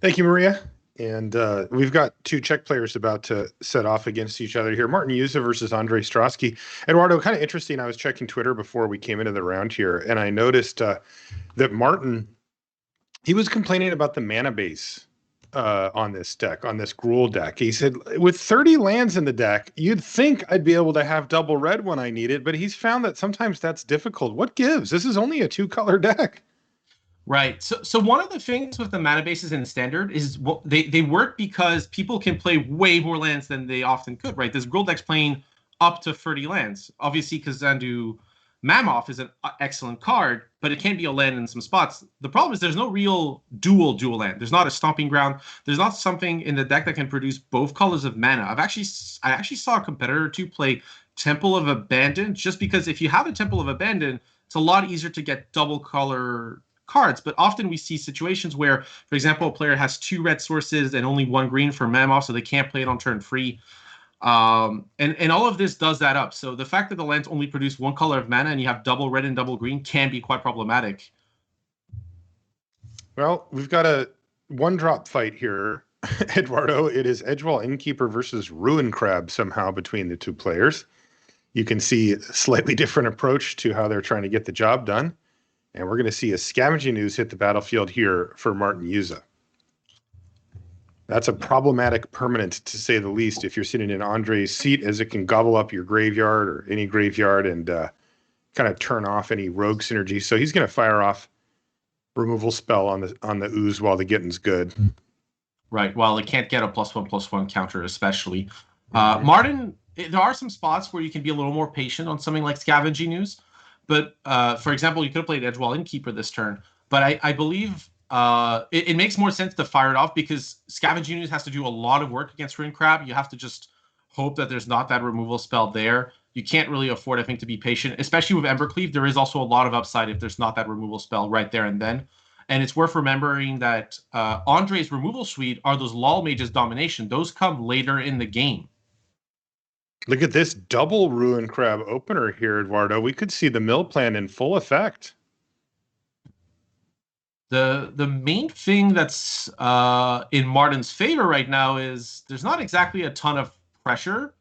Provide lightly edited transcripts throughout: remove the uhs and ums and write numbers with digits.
Thank you, Maria. And we've got two Czech players about to set off against each other here. Martin Yuza versus Ondřej Stráský. Eduardo, kind of interesting. I was checking Twitter before we came into the round here, and I noticed that Martin, he was complaining about the mana base on this deck, on this Gruul deck. He said, with 30 lands in the deck, you'd think I'd be able to have double red when I need it, but he's found that sometimes that's difficult. What gives? This is only a 2-color deck. Right. So one of the things with the mana bases in Standard is they work because people can play way more lands than they often could, right? This Gruul deck's playing up to 30 lands. Obviously, Kazandu Mammoth is an excellent card, but it can be a land in some spots. The problem is there's no real dual land. There's not a Stomping Ground. There's not something in the deck that can produce both colors of mana. I actually saw a competitor or two play Temple of Abandon, just because if you have a Temple of Abandon, it's a lot easier to get double color cards. But often we see situations where, for example, a player has 2 red sources and only 1 green for Mammoth, so they can't play it on turn 3. And all of this does that up. So the fact that the lands only produce 1 color of mana and you have double red and double green can be quite problematic. Well, we've got a 1-drop fight here, Eduardo. It is Edgewall Innkeeper versus Ruin Crab somehow between the two players. You can see a slightly different approach to how they're trying to get the job done. And we're going to see a Scavenging Ooze hit the battlefield here for Martin Yuza. That's a problematic permanent, to say the least, if you're sitting in Ondřej's seat, as it can gobble up your graveyard or any graveyard and kind of turn off any rogue synergy. So he's going to fire off removal spell on the ooze while the getting's good. Right. Well, it can't get a +1/+1 counter, especially. Martin, there are some spots where you can be a little more patient on something like Scavenging Ooze. But, for example, you could have played Edgewall Innkeeper this turn. But I believe it makes more sense to fire it off because Scavenging Ooze has to do a lot of work against Ruin Crab. You have to just hope that there's not that removal spell there. You can't really afford, I think, to be patient, especially with Embercleave. There is also a lot of upside if there's not that removal spell right there and then. And it's worth remembering that Ondřej's removal suite are those Lol Mage's Domination. Those come later in the game. Look at this double Ruin Crab opener here, Eduardo. We could see the mill plan in full effect. The main thing that's in Martin's favor right now is there's not exactly a ton of pressure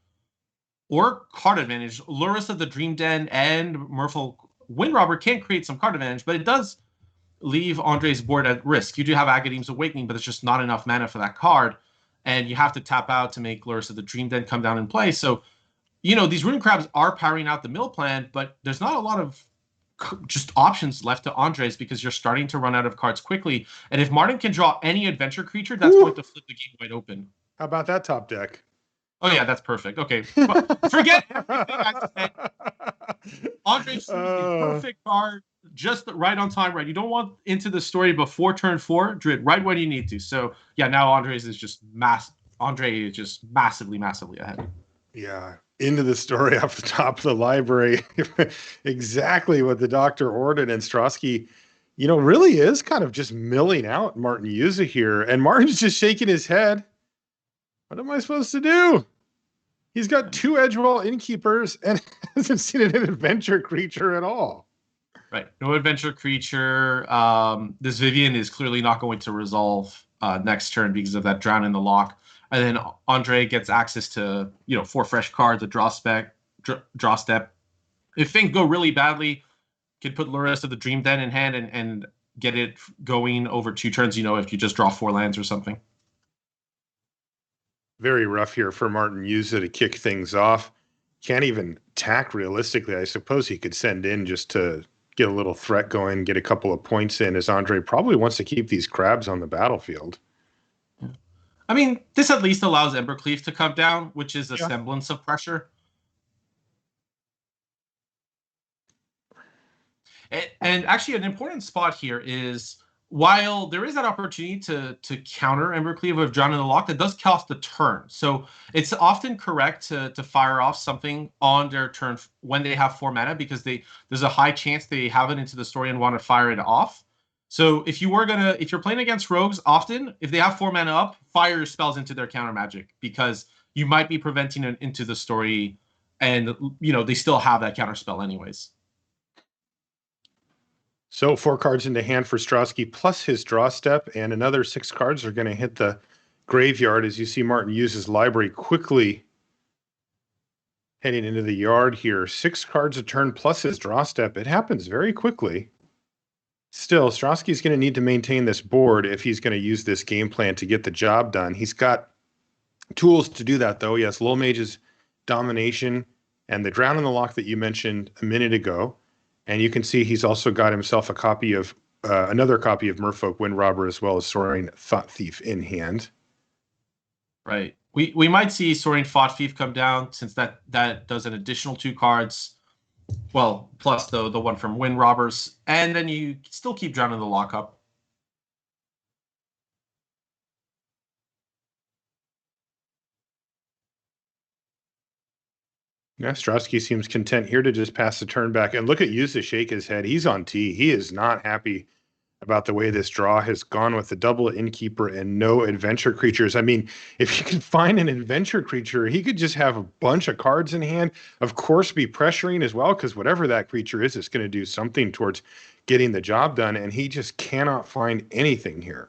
or card advantage. Lurrus of the Dream Den and Merfolk Windrobber can create some card advantage, but it does leave Ondřej's board at risk. You do have Agadeem's Awakening, but it's just not enough mana for that card. And you have to tap out to make Lurrus of the Dream Den come down in play. So, you know, these Ruin Crabs are powering out the mill plan, but there's not a lot of just options left to Ondřej's because you're starting to run out of cards quickly. And if Martin can draw any adventure creature, that's going to flip the game wide open. How about that top deck? Oh, yeah, that's perfect. Okay. Forget everything I said. Ondřej's perfect card, just right on time, right? You don't want into the story before turn 4. Do it right when you need to. So, yeah, now Ondřej's is just Ondřej is just massively ahead. Yeah. Into the story off the top of the library. Exactly what the doctor ordered. And Strassky, you know, really is kind of just milling out Martin Yuza here. And Martin's just shaking his head. What am I supposed to do? He's got 2 Edgewall Innkeepers and hasn't seen an adventure creature at all. Right. No adventure creature. This Vivian is clearly not going to resolve next turn because of that Drown in the Lock. And then Ondřej gets access to, 4 fresh cards, a draw step. If things go really badly, can put Lurrus of the Dream Den in hand and get it going over 2 turns, if you just draw 4 lands or something. Very rough here for Martin Yuza to kick things off. Can't even tack realistically. I suppose he could send in just to get a little threat going, get a couple of points in, as Ondřej probably wants to keep these crabs on the battlefield. I mean, this at least allows Embercleave to come down, which is a semblance of pressure. And actually, an important spot here is, while there is that opportunity to counter Embercleave with Drown in the Lock, that does cost a turn. So it's often correct to fire off something on their turn when they have 4 mana, because there's a high chance they have it into the story and want to fire it off. So if you're playing against rogues, often if they have 4 mana up, fire your spells into their counter magic, because you might be preventing it into the story, and they still have that counter spell anyways. So 4 cards into hand for Strassky plus his draw step, and another 6 cards are going to hit the graveyard as you see Martin Yuza's library quickly heading into the yard here. 6 cards a turn plus his draw step. It happens very quickly. Still, Strassky's going to need to maintain this board if he's going to use this game plan to get the job done. He's got tools to do that, though. He has Lil Mage's Domination and the Drown in the Lock that you mentioned a minute ago. And you can see he's also got himself a copy of another copy of Merfolk Wind Robber as well as Soaring Thought Thief in hand. Right. We might see Soaring Thought Thief come down since that does an additional 2 cards. Well, plus the one from Wind Robbers. And then you still keep Drown in the Lockup. Yeah, Strassky seems content here to just pass the turn back. And look at Yuza shake his head. He's on tee. He is not happy about the way this draw has gone with the double Innkeeper and no adventure creatures. I mean, if you can find an adventure creature, he could just have a bunch of cards in hand. Of course, be pressuring as well, because whatever that creature is, it's going to do something towards getting the job done. And he just cannot find anything here.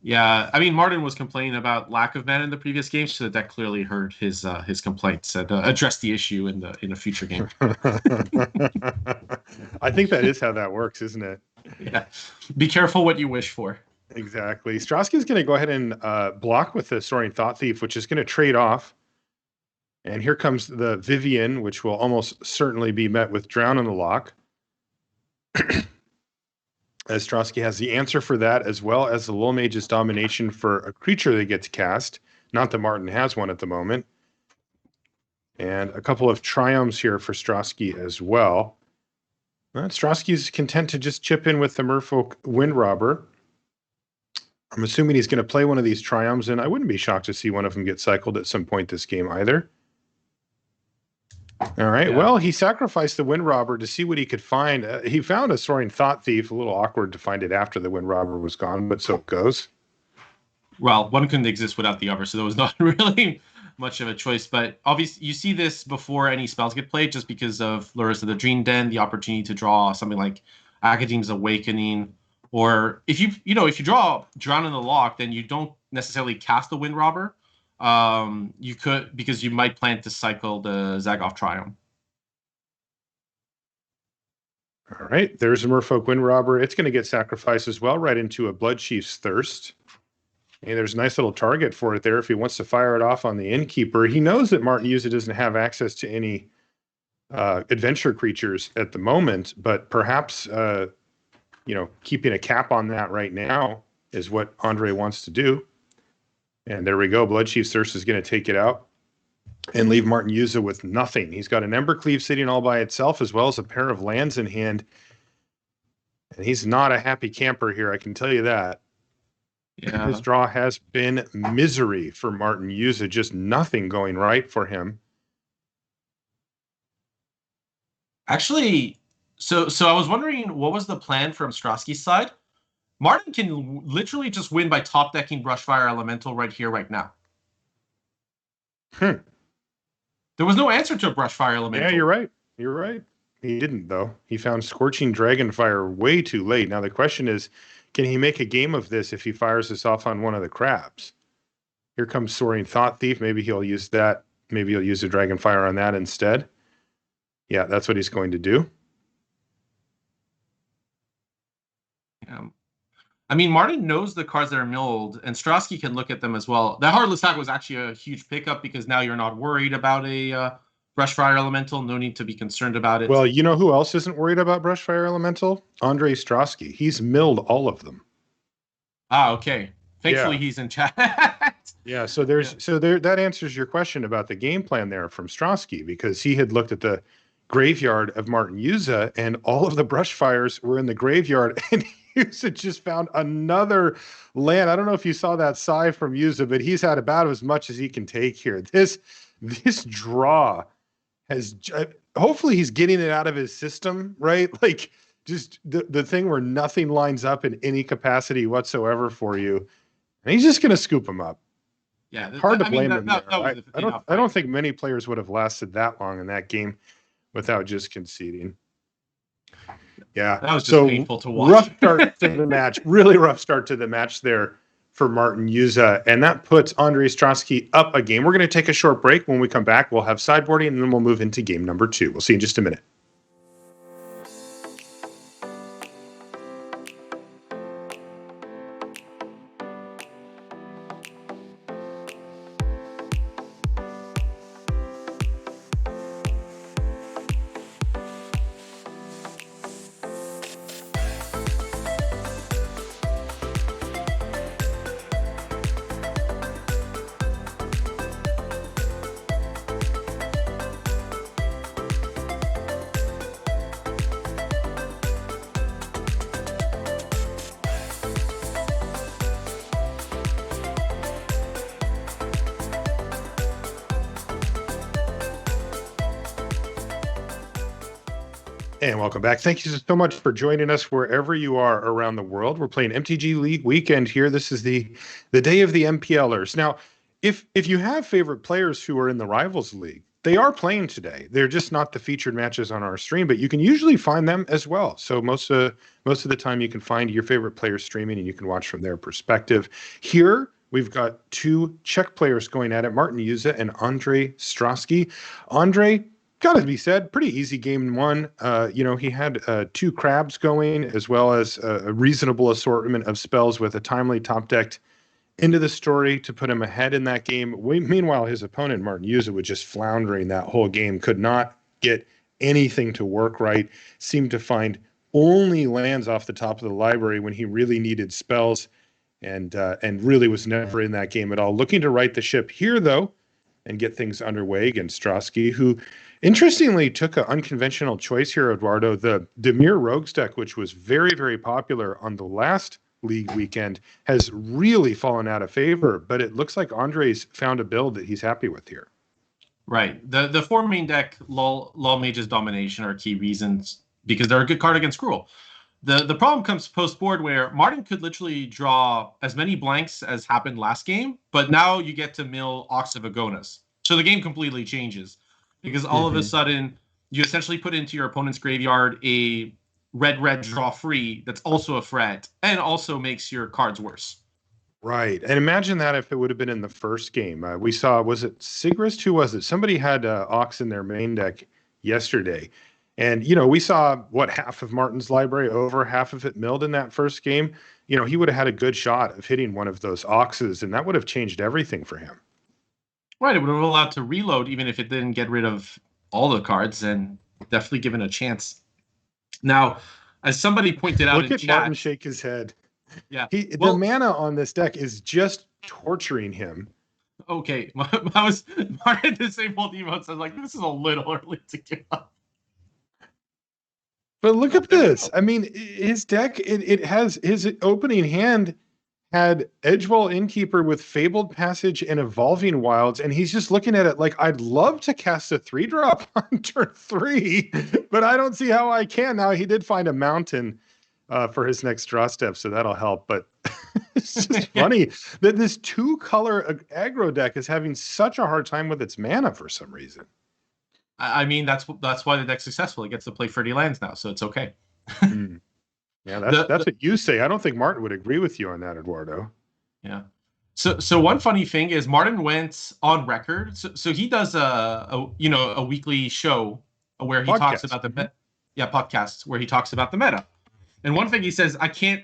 Yeah, I mean, Martin was complaining about lack of mana in the previous game, so that clearly heard his complaints and addressed the issue in a future game. I think that is how that works, isn't it? Yeah, be careful what you wish for. Exactly. Strassky is going to go ahead and block with the Soaring Thought Thief, which is going to trade off. And here comes the Vivian, which will almost certainly be met with Drown in the Lock. As Strassky has the answer for that, as well as the Lil Mage's Domination for a creature that gets cast. Not that Martin has one at the moment. And a couple of Triumphs here for Strassky as well. Strasky's content to just chip in with the Merfolk Wind Robber. I'm assuming he's going to play one of these Triumphs, and I wouldn't be shocked to see one of them get cycled at some point this game either. All right. Yeah. Well, he sacrificed the Wind Robber to see what he could find. He found a Soaring Thought Thief. A little awkward to find it after the Wind Robber was gone, but so it goes. Well, one couldn't exist without the other, so there was not really much of a choice. But obviously, you see this before any spells get played, just because of Lures of the Dream Den, the opportunity to draw something like Acadine's Awakening, or if you draw Drown in the Lock, then you don't necessarily cast the Wind Robber. You could, because you might plan to cycle the Zagoth Triumph. All right, there's a Merfolk Wind Robber. It's going to get sacrificed as well, right into a Bloodchief's Thirst. And there's a nice little target for it there if he wants to fire it off on the Innkeeper. He knows that Martin Yuza doesn't have access to any adventure creatures at the moment, but perhaps keeping a cap on that right now is what Ondřej wants to do. And there we go. Bloodchief's Thirst is going to take it out and leave Martin Yuza with nothing. He's got an Embercleave sitting all by itself, as well as a pair of lands in hand. And he's not a happy camper here, I can tell you that. Yeah. His draw has been misery for Martin Yuza, just nothing going right for him. Actually, so I was wondering, what was the plan from Strassky's side? Martin can literally just win by top decking Brushfire Elemental right here, right now. There was no answer to a Brushfire Elemental. Yeah, you're right. You're right. He didn't, though. He found Scorching Dragonfire way too late. Now the question is, can he make a game of this if he fires this off on one of the crabs? Here comes Soaring Thought Thief. Maybe he'll use that. Maybe he'll use a Dragonfire on that instead. Yeah, that's what he's going to do. I mean, Martin knows the cards that are milled, and Strassky can look at them as well. That Heartless Act was actually a huge pickup because now you're not worried about a Brushfire Elemental. No need to be concerned about it. Well, you know who else isn't worried about Brushfire Elemental? Ondřej Stráský. He's milled all of them. Ah, okay. Thankfully, he's in chat. Yeah, so that answers your question about the game plan there from Strassky, because he had looked at the graveyard of Martin Yuza, and all of the Brushfires were in the graveyard, and Yuza just found another land. I don't know if you saw that sigh from Yuza, but he's had about as much as he can take here. This draw has, hopefully he's getting it out of his system, right? Like just the thing where nothing lines up in any capacity whatsoever for you. And he's just going to scoop him up. Yeah. Hard to blame him there. I don't think many players would have lasted that long in that game without just conceding. Yeah, that was just painful to watch. Rough start to the match, really rough start to the match there for Martin Yuza, and that puts Ondřej Stráský up a game. We're going to take a short break. When we come back, we'll have sideboarding, and then we'll move into game number 2. We'll see you in just a minute. And welcome back. Thank you so much for joining us wherever you are around the world. We're playing MTG League weekend here. This is the day of the MPLers. Now, if you have favorite players who are in the Rivals League, they are playing today. They're just not the featured matches on our stream, but you can usually find them as well. So most of the time you can find your favorite players streaming and you can watch from their perspective. Here, we've got 2 Czech players going at it, Martin Yuza and Ondřej Stráský. Ondřej, gotta be said, pretty easy game 1. He had 2 crabs going, as well as a reasonable assortment of spells with a timely top decked into the story to put him ahead in that game. Meanwhile, his opponent, Martin Yuza, was just floundering that whole game, could not get anything to work right, seemed to find only lands off the top of the library when he really needed spells, and really was never in that game at all. Looking to right the ship here, though, and get things underway against Strassky, who interestingly took an unconventional choice here, Eduardo. The Dimir Rogues deck, which was very, very popular on the last league weekend, has really fallen out of favor, but it looks like Ondřej's found a build that he's happy with here. Right. The 4 main deck, Law Mage's Domination, are key reasons, because they're a good card against Gruel. The problem comes post-board, where Martin could literally draw as many blanks as happened last game, but now you get to mill Ox of Agonas. So the game completely changes, because all of a sudden you essentially put into your opponent's graveyard a red draw free that's also a threat and also makes your cards worse. Right. And imagine that if it would have been in the first game. We saw, was it Sigrist? Who was it? Somebody had Ox in their main deck yesterday. And, we saw, half of Martin's library, over half of it milled in that first game. He would have had a good shot of hitting one of those Oxes, and that would have changed everything for him. Right. It would have allowed to reload, even if it didn't get rid of all the cards, and definitely given a chance. Now, as somebody pointed out in chat, Martin shake his head. Yeah. The mana on this deck is just torturing him. Okay. Martin disabled emotes. I was like, this is a little early to give up. But look at this. I mean, his deck, it has, his opening hand had Edgewall Innkeeper with Fabled Passage and Evolving Wilds, and he's just looking at it like, I'd love to cast a 3-drop on turn 3, but I don't see how I can. Now, he did find a mountain for his next draw step, so that'll help, but it's just funny that this 2-color aggro deck is having such a hard time with its mana for some reason. I mean, that's why the deck's successful. It gets to play 30 lands now, so it's okay. Yeah, that's what you say. I don't think Martin would agree with you on that, Eduardo. Yeah. So one funny thing is Martin went on record. So he does a weekly show where he talks about the podcasts where he talks about the meta. And one thing he says, I can't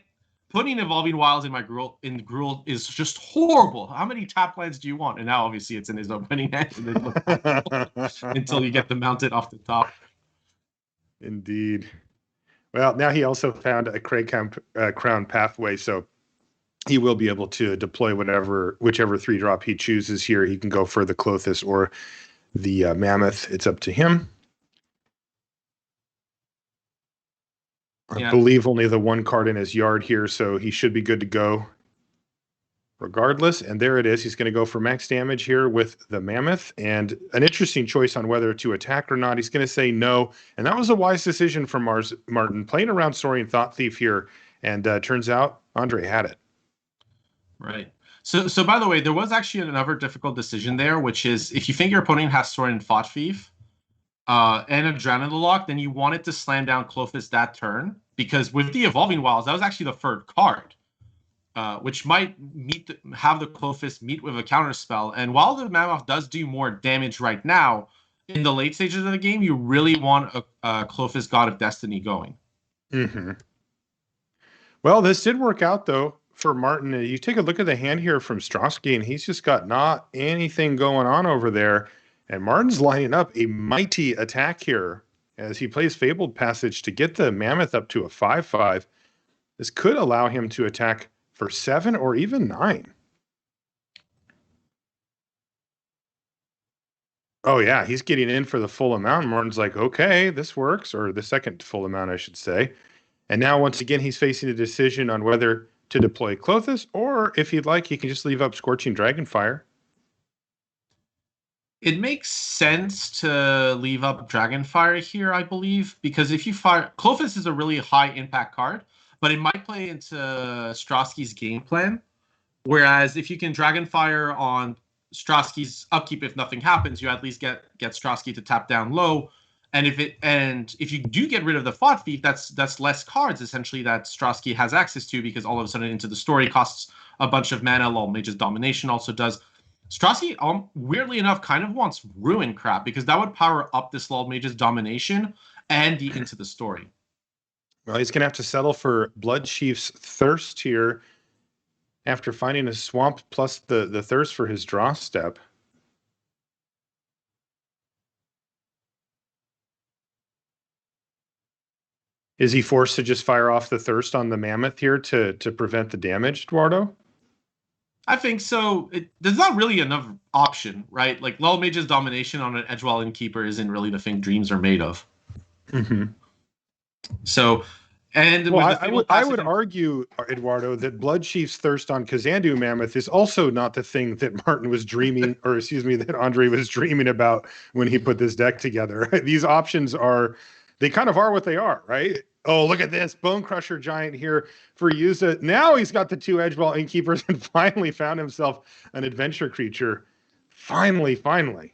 putting Evolving Wilds in my Gruel is just horrible. How many tap lands do you want? And now obviously it's in his opening hand until you get them mounted off the top. Indeed. Well, now he also found a Crown Pathway, so he will be able to deploy whichever 3-drop he chooses here. He can go for the Clothis or the Mammoth. It's up to him. I believe only the 1 card in his yard here, so he should be good to go regardless. And there it is. He's going to go for max damage here with the Mammoth, and an interesting choice on whether to attack or not. He's going to say no, and that was a wise decision from Martin, playing around Saurian Thought Thief here, and turns out Ondřej had it. Right. So by the way, there was actually another difficult decision there, which is if you think your opponent has Saurian Thought Thief, and Adrenaline lock, then you wanted to slam down Clothis that turn, because with the Evolving Wilds, that was actually the third card, which might have the Clothis meet with a counter spell. And while the Mammoth does do more damage right now, in the late stages of the game, you really want a Clothis God of Destiny going. Mm-hmm. Well, this did work out, though, for Martin. You take a look at the hand here from Strassky, and he's just got not anything going on over there. And Martin's lining up a mighty attack here as he plays Fabled Passage to get the Mammoth up to a 5/5. This could allow him to attack for 7 or even 9. Oh, yeah, he's getting in for the full amount. Martin's like, okay, this works, or the second full amount, I should say. And now, once again, he's facing a decision on whether to deploy Clothis, or if he'd like, he can just leave up Scorching Dragonfire. It makes sense to leave up Dragonfire here, I believe, because if you fire... Clothis is a really high impact card, but it might play into Strassky's game plan. Whereas if you can Dragonfire on Strassky's upkeep, if nothing happens, you at least get Strassky to tap down low. And if you do get rid of the Thought Thief, that's less cards essentially that Strassky has access to, because all of a sudden Into the Story costs a bunch of mana. Lol Mage's Domination also does. Strassky, weirdly enough, kind of wants Ruin crap, because that would power up this Lol Mage's Domination and the Into the Story. Well, he's going to have to settle for Bloodchief's Thirst here after finding a swamp plus the Thirst for his draw step. Is he forced to just fire off the Thirst on the Mammoth here to prevent the damage, Eduardo? I think so. There's not really enough option, right? Like, Lol Mage's Domination on an Edgewell Innkeeper isn't really the thing Dreams are made of. Mm-hmm. So, and well, I would argue, Eduardo, that Bloodchief's Thirst on Kazandu Mammoth is also not the thing that Martin was dreaming, or excuse me, that Ondřej was dreaming about when he put this deck together. These options they kind of are what they are, right? Oh, look at this Bone Crusher Giant here for Yuza. Now he's got the 2 Edgewell Innkeepers and finally found himself an adventure creature. Finally.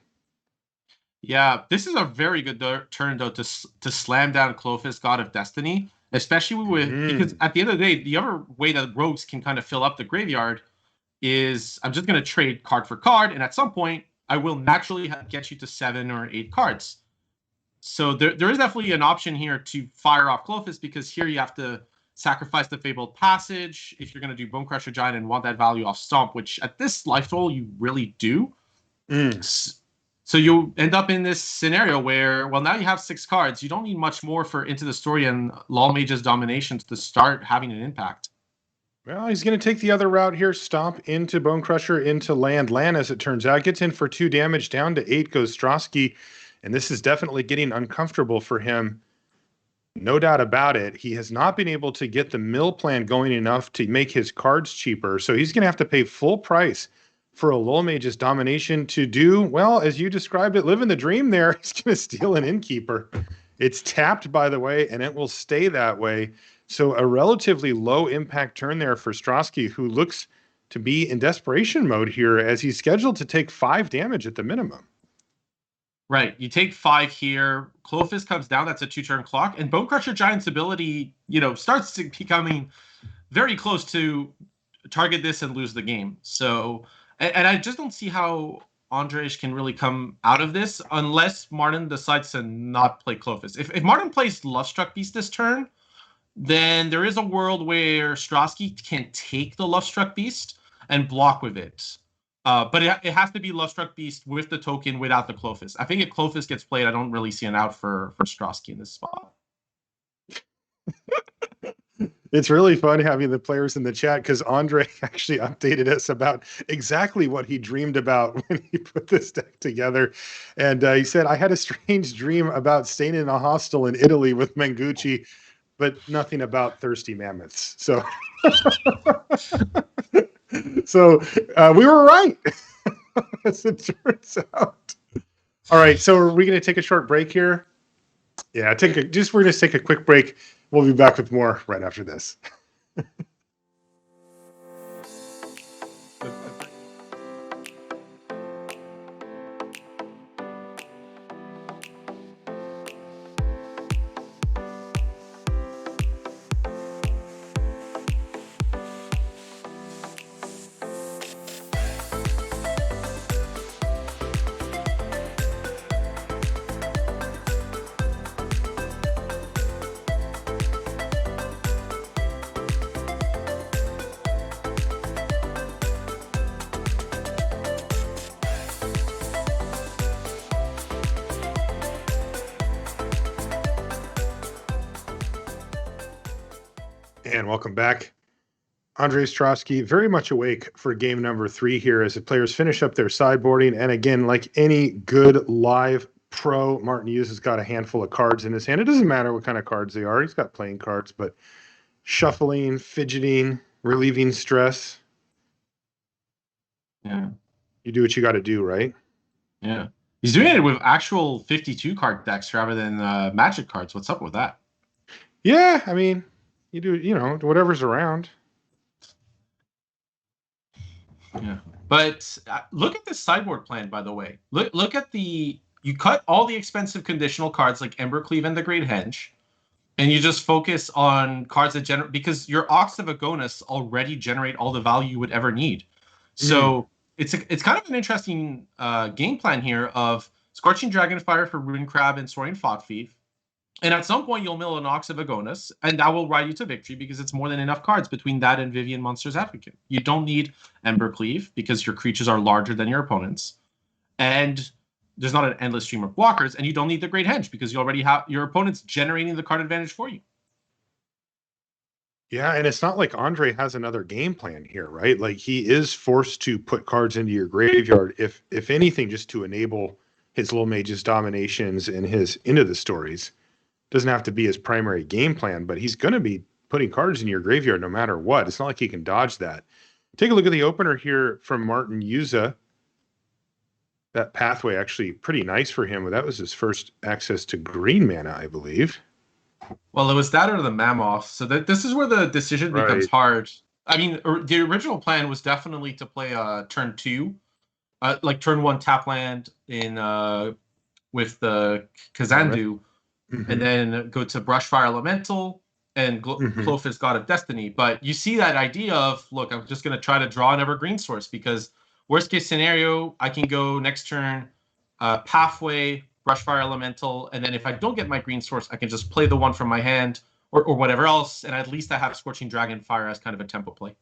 Yeah, this is a very good turn, though, to slam down Clothis, God of Destiny, especially because at the end of the day, the other way that rogues can kind of fill up the graveyard is I'm just going to trade card for card, and at some point, I will naturally get you to 7 or 8 cards. So there is definitely an option here to fire off Clothis, because here you have to sacrifice the Fabled Passage if you're going to do Bone Crusher Giant and want that value off Stomp, which at this life total you really do. So you end up in this scenario where, well, now you have 6 cards. You don't need much more for Into the Story and Lol Mage's Dominations to start having an impact. Well, he's going to take the other route here. Stomp into Bone Crusher, into land. Land, as it turns out, gets in for 2 damage. Down to 8 goes Strassky. And this is definitely getting uncomfortable for him. No doubt about it. He has not been able to get the mill plan going enough to make his cards cheaper. So he's going to have to pay full price for a Lol Mage's Domination to do, well, as you described it, living the dream there. He's going to steal an Innkeeper. It's tapped, by the way, and it will stay that way. So a relatively low impact turn there for Strassky, who looks to be in desperation mode here as he's scheduled to take 5 damage at the minimum. Right. You take 5 here. Clothis comes down. That's a 2-turn clock. And Bone Crusher Giant's ability, starts to becoming very close to target this and lose the game. So, and I just don't see how Ondřej can really come out of this unless Martin decides to not play Clothis. If Martin plays Lovestruck Beast this turn, then there is a world where Strassky can take the Lovestruck Beast and block with it. But it has to be Lovestruck Beast with the token without the Clothis. I think if Clothis gets played, I don't really see an out for Strassky in this spot. It's really fun having the players in the chat, because Ondřej actually updated us about exactly what he dreamed about when he put this deck together. And he said, I had a strange dream about staying in a hostel in Italy with Mengucci, but nothing about thirsty mammoths. So, we were right, as it turns out. All right, so are we going to take a short break here? Yeah, we're going to take a quick break. We'll be back with more right after this. And welcome back. Ondřej Stráský very much awake for game number 3 here as the players finish up their sideboarding. And again, like any good live pro, Martin Yuza has got a handful of cards in his hand. It doesn't matter what kind of cards they are. He's got playing cards, but shuffling, fidgeting, relieving stress. Yeah. You do what you got to do, right? Yeah. He's doing it with actual 52 card decks rather than Magic cards. What's up with that? Yeah, I mean, you do, you know, whatever's around. Yeah, but look at this sideboard plan, by the way. Look at you cut all the expensive conditional cards like Embercleave and the Great Henge, and you just focus on cards that generate, because your Ox of Agonis already generate all the value you would ever need. So it's kind of an interesting game plan here of Scorching Dragonfire for Rune Crab and Soaring Thought Thief. And at some point, you'll mill an Ox of Agonis, and that will ride you to victory because it's more than enough cards between that and Vivian Monster's Advocate. You don't need Embercleave because your creatures are larger than your opponents. And there's not an endless stream of blockers, and you don't need the Great Henge because you already have your opponent's generating the card advantage for you. Yeah, and it's not like Ondřej has another game plan here, right? Like, he is forced to put cards into your graveyard, if anything, just to enable his Little Mage's dominations and his Into the Stories. Doesn't have to be his primary game plan, but he's going to be putting cards in your graveyard no matter what. It's not like he can dodge that. Take a look at the opener here from Martin Yuza. That pathway actually pretty nice for him. That was his first access to green mana, I believe. Well, it was that or the Mammoth. So this is where the decision becomes hard. I mean, the original plan was definitely to play turn 2, like turn 1 tap land in with the Kazandu. And then go to Brushfire Elemental and Clofis God of Destiny. But you see that idea of, look, I'm just going to try to draw an evergreen source because worst case scenario, I can go next turn, Pathway, Brushfire Elemental, and then if I don't get my green source, I can just play the one from my hand or whatever else, and at least I have Scorching Dragonfire as kind of a tempo play.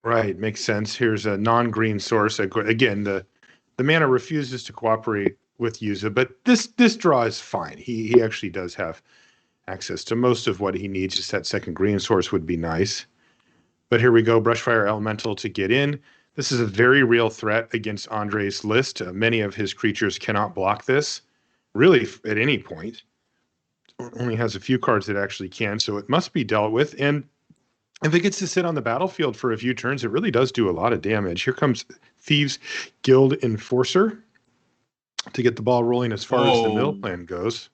Right, makes sense. Here's a non-green source. Again, the mana refuses to cooperate with Yuza, but this draw is fine. He actually does have access to most of what he needs. Just that second green source would be nice. But here we go, Brushfire Elemental to get in. This is a very real threat against Ondřej's list. Many of his creatures cannot block this, really, at any point. Only has a few cards that actually can, so it must be dealt with. And if it gets to sit on the battlefield for a few turns, it really does do a lot of damage. Here comes Thieves Guild Enforcer to get the ball rolling as far as the mill plan goes.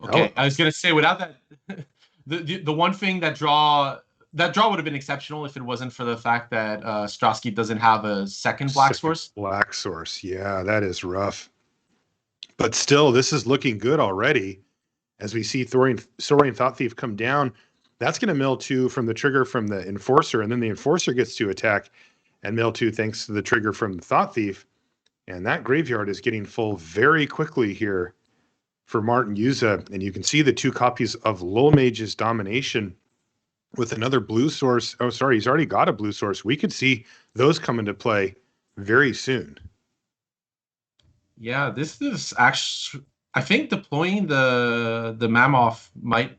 Okay, I was going to say, without that, the one thing that draw would have been exceptional if it wasn't for the fact that Strassky doesn't have a second black source. Black source, yeah, that is rough. But still, this is looking good already. As we see Soaring Thought Thief come down, that's going to mill 2 from the trigger from the Enforcer, and then the Enforcer gets to attack and mill 2 thanks to the trigger from the Thought Thief. And that graveyard is getting full very quickly here for Martin Yuza. And you can see the 2 copies of Little Mage's Domination with another blue source. Oh, sorry, he's already got a blue source. We could see those come into play very soon. Yeah, this is actually, I think deploying the Mammoth might.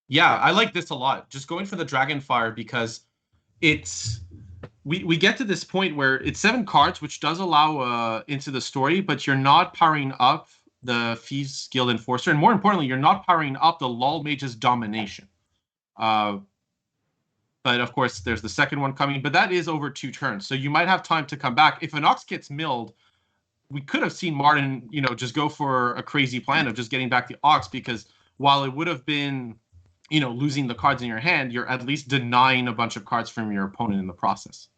Yeah, I like this a lot. Just going for the Dragonfire because it's. We get to this point where it's 7 cards, which does allow Into the Story, but you're not powering up the Thieves Guild Enforcer, and more importantly, you're not powering up the Lull Mage's Domination. But of course, there's the second one coming, but that is over 2 turns, so you might have time to come back. If an Ox gets milled, we could have seen Martin, just go for a crazy plan of just getting back the Ox, because while it would have been, losing the cards in your hand, you're at least denying a bunch of cards from your opponent in the process.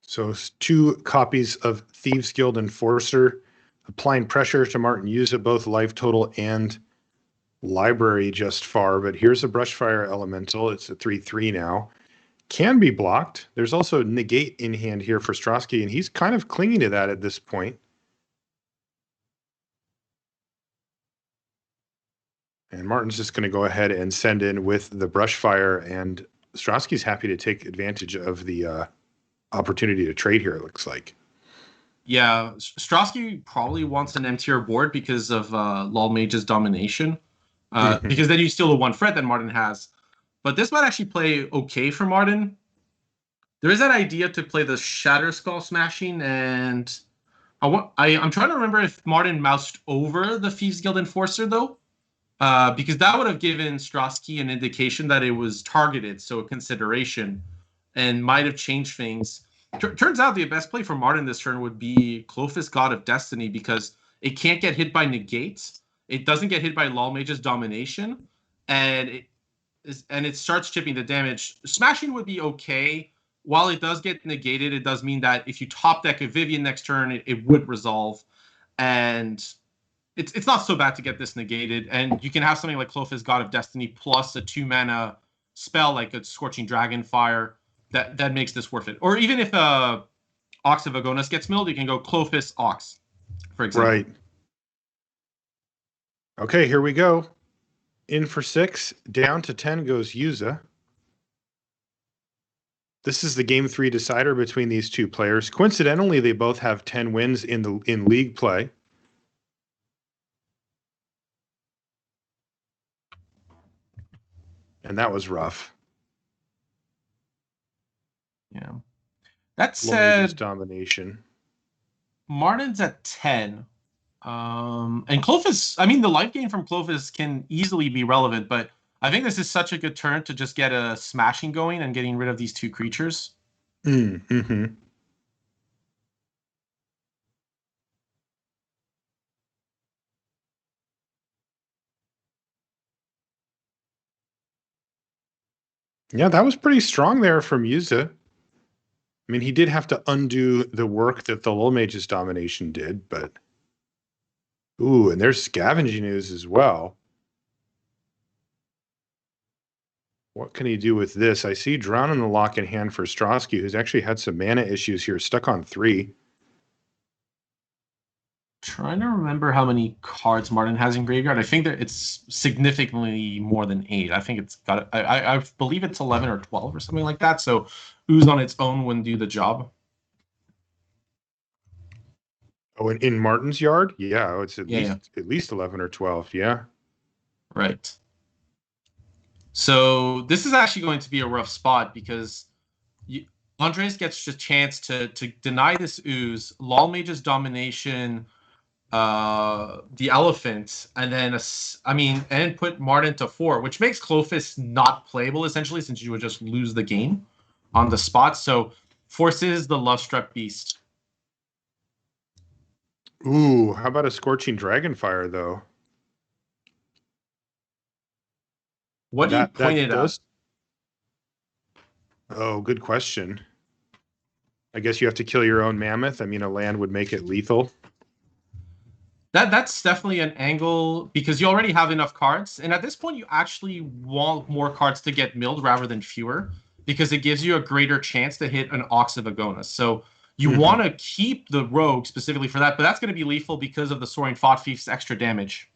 So 2 copies of Thieves Guild Enforcer, applying pressure to Martin Yuza, both life total and library just far. But here's a Brushfire Elemental. It's a 3/3 now. Can be blocked. There's also Negate in hand here for Strassky, and he's kind of clinging to that at this point. And Martin's just going to go ahead and send in with the Brushfire, and Strassky's happy to take advantage of the opportunity to trade here, it looks like. Yeah, Strassky probably wants an M-tier board because of Lol Mage's domination. Because then you steal the one threat that Martin has. But this might actually play okay for Martin. There is that idea to play the Shatter Skull smashing, and I'm trying to remember if Martin moused over the Thieves Guild Enforcer, though. Because that would have given Strassky an indication that it was targeted, so a consideration, and might have changed things. Turns out the best play for Martin this turn would be Clothis, God of Destiny, because it can't get hit by negates. It doesn't get hit by Lol Mage's domination, and it starts chipping the damage. Smashing would be okay. While it does get negated, it does mean that if you top deck a Vivian next turn, it would resolve. And it's not so bad to get this negated. And you can have something like Clothis, God of Destiny, plus a 2-mana spell like a Scorching Dragonfire that makes this worth it. Or even if Ox of Agonas gets milled, you can go Clothis Ox, for example. Right. Okay, here we go. In for 6, down to 10 goes Yuza. This is the game 3 decider between these two players. Coincidentally, they both have 10 wins in league play. And that was rough. Yeah. That said, domination. Martin's at 10. And Clothis, I mean, the life gain from Clothis can easily be relevant, but I think this is such a good turn to just get a smashing going and getting rid of these two creatures. Mm-hmm. Yeah, that was pretty strong there from Yuza. I mean, he did have to undo the work that the Lol Mage's domination did, but... Ooh, and there's Scavenging Ooze as well. What can he do with this? I see Drown in the Lock in hand for Strassky, who's actually had some mana issues here, stuck on 3. Trying to remember how many cards Martin has in graveyard. I think that it's significantly more than 8. I think it's got. I believe it's 11 or 12 or something like that. So Ooze on its own wouldn't do the job. Oh, in Martin's yard? Yeah, it's at least 11 or 12. Yeah. Right. So this is actually going to be a rough spot because Ondřej gets a chance to deny this Ooze, Lol Mage's domination, the elephant, and then and put Martin to 4, which makes Clothis not playable essentially, since you would just lose the game on the spot. So forces the Lovestruck Beast. Ooh, how about a Scorching Dragonfire though? What do you point it at? Oh, good question. I guess you have to kill your own mammoth. I mean, a land would make it lethal. That's definitely an angle because you already have enough cards. And at this point, you actually want more cards to get milled rather than fewer because it gives you a greater chance to hit an Ox of Agonas. So you want to keep the Rogue specifically for that, but that's going to be lethal because of the Soaring Thought Thief's extra damage.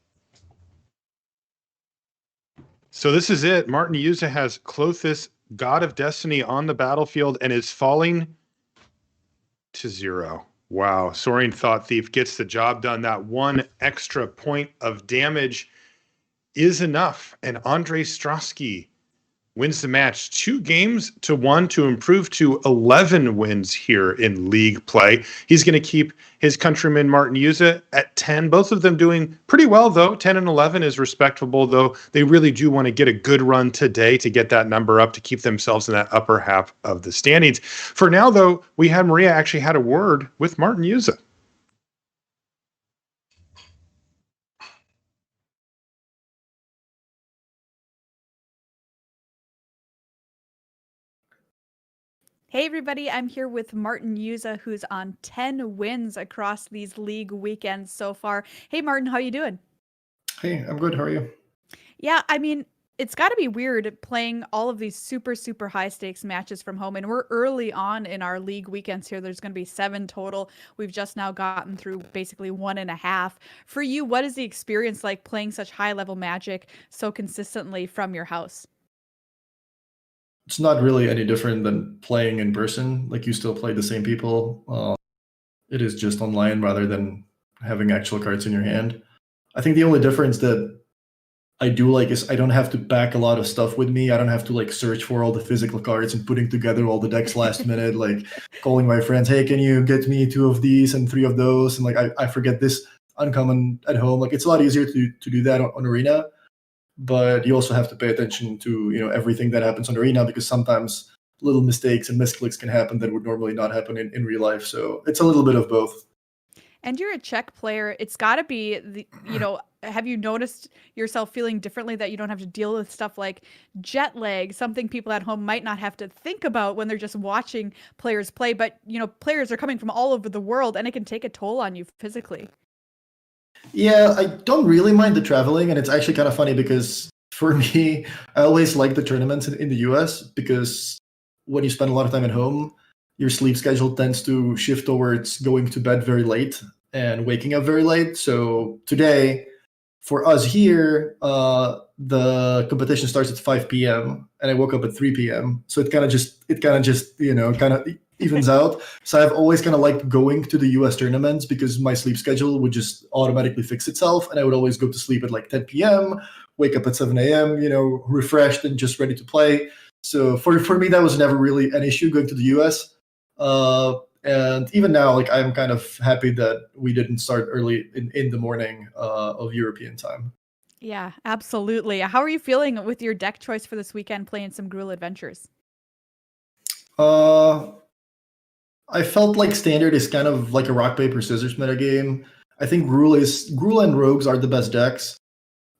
So this is it. Martin Yuza has Clothis, God of Destiny on the battlefield and is falling to 0. Wow. Soaring Thought Thief gets the job done. That one extra point of damage is enough. And Ondřej Stráský wins the match 2-1 to improve to 11 wins here in league play. He's going to keep his countryman Martin Yuza at 10. Both of them doing pretty well, though. 10 and 11 is respectable, though they really do want to get a good run today to get that number up to keep themselves in that upper half of the standings. For now, though, Maria actually had a word with Martin Yuza. Hey everybody, I'm here with Martin Yuza, who's on 10 wins across these league weekends so far. Hey Martin, how you doing? Hey, I'm good. How are you? Yeah, I mean, it's got to be weird playing all of these super high stakes matches from home, and we're early on in our league weekends here. There's going to be 7 total. We've just now gotten through basically 1.5. For you, what is the experience like playing such high level Magic so consistently from your house? It's not really any different than playing in person. Like, you still play the same people. it is just online rather than having actual cards in your hand. I think the only difference that I do like is I don't have to pack a lot of stuff with me. I don't have to like search for all the physical cards and putting together all the decks last minute, like calling my friends, hey, can you get me 2 of these and 3 of those? And like I forget this uncommon at home. Like it's a lot easier to do that on Arena, but you also have to pay attention to everything that happens on Arena, because sometimes little mistakes and misclicks can happen that would normally not happen in real life. So it's a little bit of both. And you're a Czech player. It's got to be have you noticed yourself feeling differently that you don't have to deal with stuff like jet lag, something people at home might not have to think about when they're just watching players play, but players are coming from all over the world and it can take a toll on you physically. Yeah, I don't really mind the traveling, and it's actually kind of funny because for me, I always like the tournaments in the US, because when you spend a lot of time at home, your sleep schedule tends to shift towards going to bed very late and waking up very late. So today, for us here, the competition starts at 5 p.m. and I woke up at 3 p.m. So it kind of just evens out. So I've always kind of liked going to the US tournaments because my sleep schedule would just automatically fix itself, and I would always go to sleep at like 10 p.m., wake up at 7 a.m., refreshed and just ready to play. So for me, that was never really an issue going to the US. And even now, like I'm kind of happy that we didn't start early in the morning of European time. Yeah, absolutely. How are you feeling with your deck choice for this weekend, playing some Gruel Adventures? I felt like Standard is kind of like a rock paper scissors meta game. I think Gruel and Rogues are the best decks.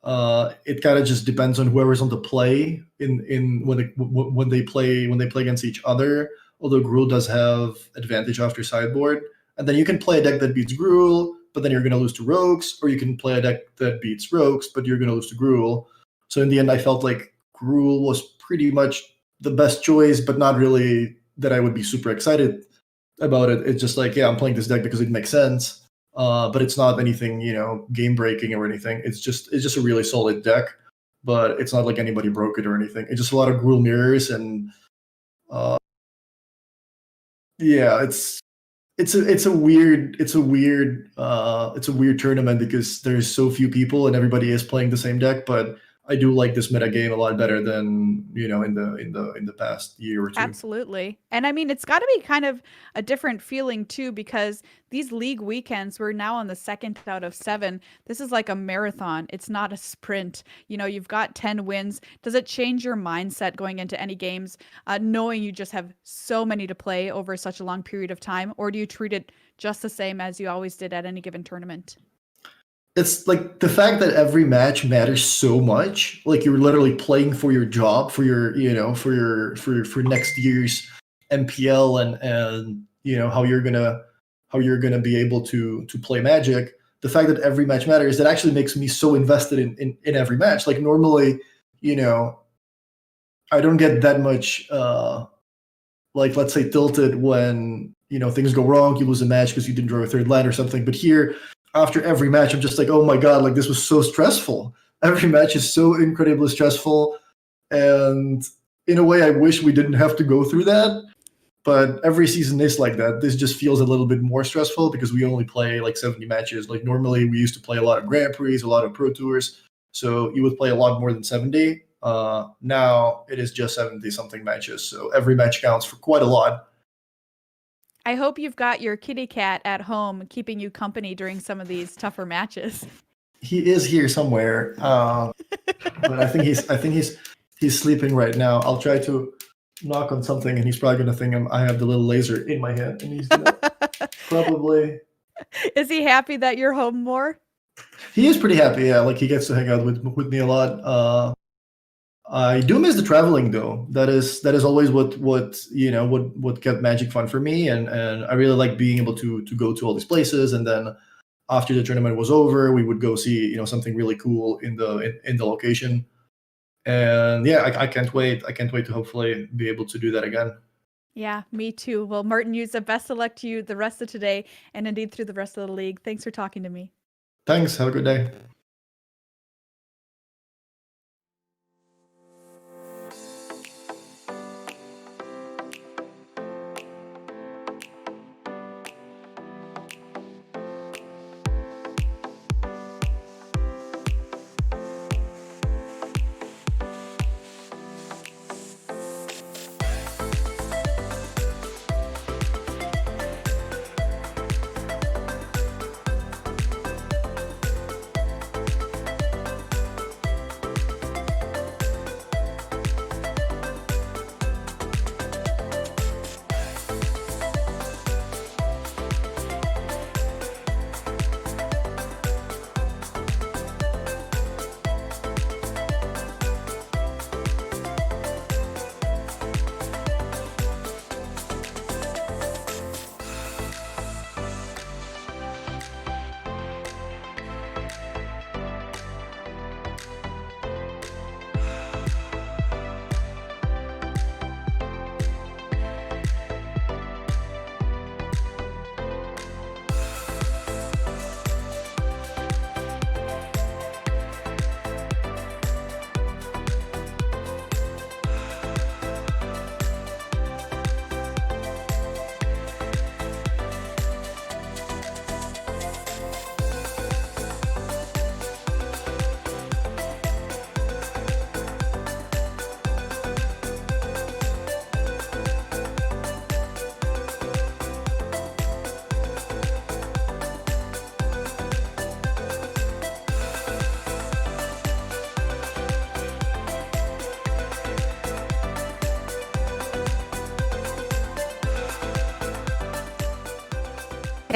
It kind of just depends on whoever's on the play in when they play against each other. Although Gruel does have advantage after sideboard, and then you can play a deck that beats Gruel, but then you're going to lose to Rogues, or you can play a deck that beats Rogues, but you're going to lose to Gruel. So in the end, I felt like Gruel was pretty much the best choice, but not really that I would be super excited about it. It's just like, yeah, I'm playing this deck because it makes sense. But it's not anything, game breaking or anything. It's just a really solid deck, but it's not like anybody broke it or anything. It's just a lot of Gruel mirrors, and yeah, it's a weird tournament because there's so few people and everybody is playing the same deck. But I do like this meta game a lot better than in the past year or two. Absolutely. And I mean, it's got to be kind of a different feeling too, because these league weekends, we're now on the 2nd out of 7. This is like a marathon. It's not a sprint. You've got 10 wins. Does it change your mindset going into any games, knowing you just have so many to play over such a long period of time? Or do you treat it just the same as you always did at any given tournament? It's like the fact that every match matters so much. Like you're literally playing for your job, for your, for next year's MPL, and how you're gonna be able to play Magic. The fact that every match matters, that actually makes me so invested in every match. Like normally, I don't get that much like, let's say, tilted when things go wrong, you lose a match because you didn't draw a third land or something. But here, after every match, I'm just like, oh my god, like this was so stressful. Every match is so incredibly stressful, and in a way, I wish we didn't have to go through that. But every season is like that. This just feels a little bit more stressful because we only play like 70 matches. Like normally, we used to play a lot of Grand Prix, a lot of Pro Tours, so you would play a lot more than 70. Now it is just 70 something matches, so every match counts for quite a lot. I hope you've got your kitty cat at home keeping you company during some of these tougher matches. He is here somewhere, but I think he's sleeping right now. I'll try to knock on something, and he's probably gonna think I have the little laser in my hand, and he's gonna probably. Is he happy that you're home more? He is pretty happy. Yeah, like he gets to hang out with me a lot. I do miss the traveling though. That is always what kept Magic fun for me, and I really like being able to go to all these places, and then after the tournament was over, we would go see something really cool in the location. And yeah, I can't wait. I can't wait to hopefully be able to do that again. Yeah, me too. Well, Martin Yuza, best of luck to you the rest of today and indeed through the rest of the league. Thanks for talking to me. Thanks. Have a good day.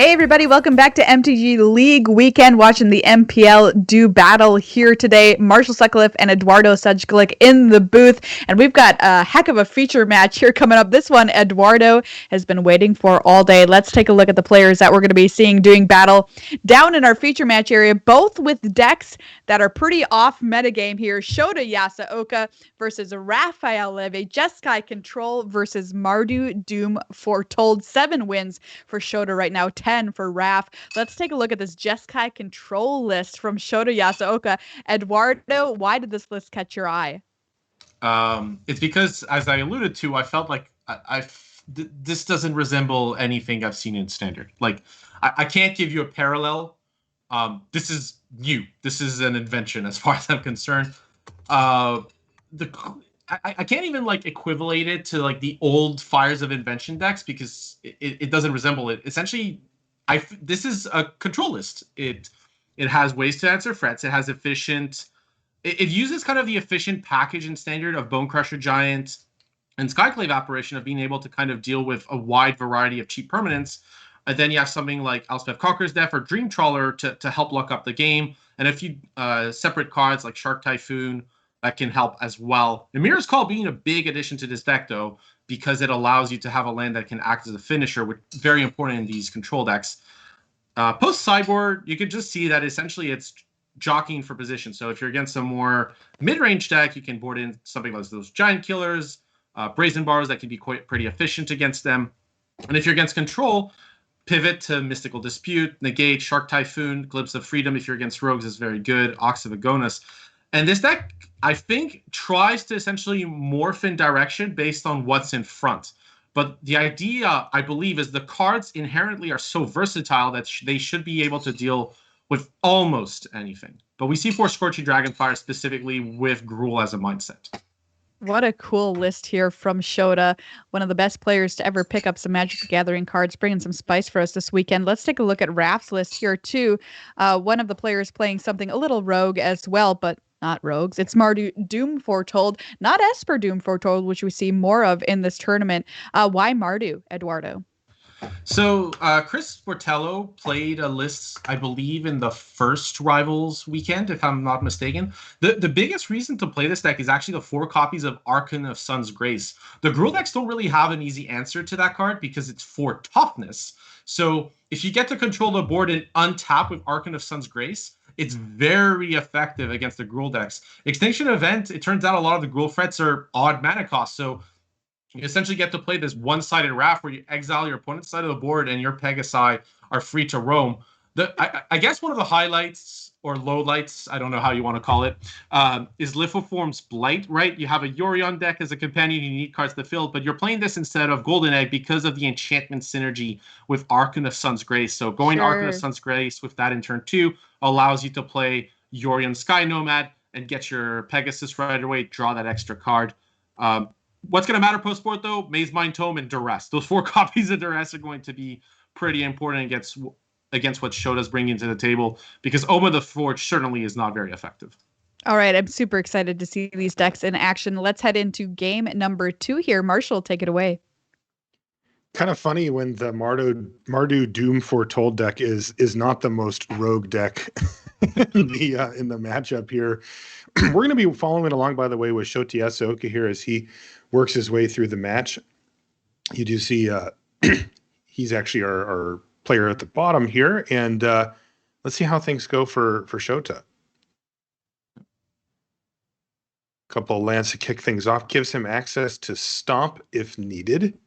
Hey everybody, welcome back to MTG League Weekend, watching the MPL do battle here today. Marshall Sutcliffe and Eduardo Sujklik in the booth, and we've got a heck of a feature match here coming up. This one Eduardo has been waiting for all day. Let's take a look at the players that we're going to be seeing doing battle down in our feature match area, both with decks that are pretty off metagame here. Shota Yasaoka versus Raphael Levy, Jeskai Control versus Mardu Doom Foretold. 7 wins for Shota right now, 10 for Raph. Let's take a look at this Jeskai Control list from Shota Yasaoka. Eduardo, why did this list catch your eye? It's because, as I alluded to, I felt like this doesn't resemble anything I've seen in Standard. Like, I can't give you a parallel. This is new. This is an invention as far as I'm concerned. I can't even like equivalent it to like the old Fires of Invention decks because it doesn't resemble it. Essentially, this is a control list. It has ways to answer threats. It has efficient. It uses kind of the efficient package in Standard of Bone Crusher Giant and Skyclave Apparition of being able to kind of deal with a wide variety of cheap permanents. And then you have something like Elspeth Conqueror's Death or Dream Trawler to help lock up the game, and a few separate cards like Shark Typhoon that can help as well. Dimir's Call being a big addition to this deck, though, because it allows you to have a land that can act as a finisher, which is very important in these control decks. Post sideboard, you could just see that essentially it's jockeying for position. So if you're against a more mid-range deck, you can board in something like those Giant Killers, Brazen Bars that can be pretty efficient against them. And if you're against control, pivot to Mystical Dispute, Negate, Shark Typhoon, Glimpse of Freedom. If you're against rogues, is very good. Ox of Agonis. And this deck, I think, tries to essentially morph in direction based on what's in front. But the idea, I believe, is the cards inherently are so versatile that they should be able to deal with almost anything. But we see 4 Scorching Dragonfire specifically with Gruul as a mindset. What a cool list here from Shota, one of the best players to ever pick up some Magic the Gathering cards, bringing some spice for us this weekend. Let's take a look at Raph's list here, too. One of the players playing something a little rogue as well, but not rogues. It's Mardu Doom Foretold, not Esper Doom Foretold, which we see more of in this tournament. Why Mardu, Eduardo? So Chris Portello played a list, I believe, in the first Rivals weekend, if I'm not mistaken. The biggest reason to play this deck is actually the 4 copies of Archon of Sun's Grace. The Gruul decks don't really have an easy answer to that card because it's 4 toughness. So if you get to control the board and untap with Archon of Sun's Grace, it's very effective against the Gruul decks. Extinction Event, it turns out a lot of the Gruul threats are odd mana costs, so you essentially get to play this one-sided Raph where you exile your opponent's side of the board and your Pegasi are free to roam. I guess one of the highlights or lowlights, I don't know how you want to call it, is Lithoform's Blight, right? You have a Yorion deck as a companion, you need cards to fill, but you're playing this instead of Golden Egg because of the enchantment synergy with Archon of Sun's Grace. So going Archon of Sun's Grace with that in turn 2 allows you to play Yorion Sky Nomad and get your Pegasus right away, draw that extra card. What's going to matter post-board, though? Maze Mind Tome and Duress. Those 4 copies of Duress are going to be pretty important against what Shota's bringing to the table, because Oma the Forge certainly is not very effective. All right, I'm super excited to see these decks in action. Let's head into game number 2 here. Marshall, take it away. Kind of funny when the Mardu Doom Foretold deck is not the most rogue deck in the matchup here. We're going to be following along, by the way, with Shota Yasaoka here as he works his way through the match. You do see he's actually our player at the bottom here, and let's see how things go for Shota. Couple of lands to kick things off, gives him access to stomp if needed.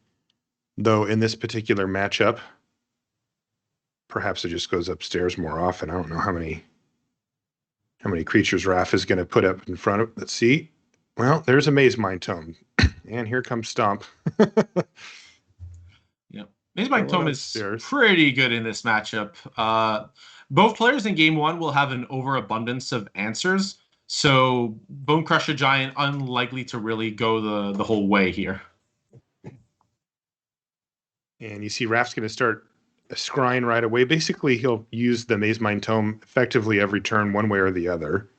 Though in this particular matchup, perhaps it just goes upstairs more often. I don't know how many creatures Raph is going to put up in front of. Let's see. Well, there's a Maze Mind Tome, and here comes Stomp. Yeah, Maze Mind Tome is pretty good in this matchup. Both players in game 1 will have an overabundance of answers, so Bone Crusher Giant unlikely to really go the whole way here. And you see Raph's going to start scrying right away. Basically, he'll use the Maze Mind Tome effectively every turn, one way or the other.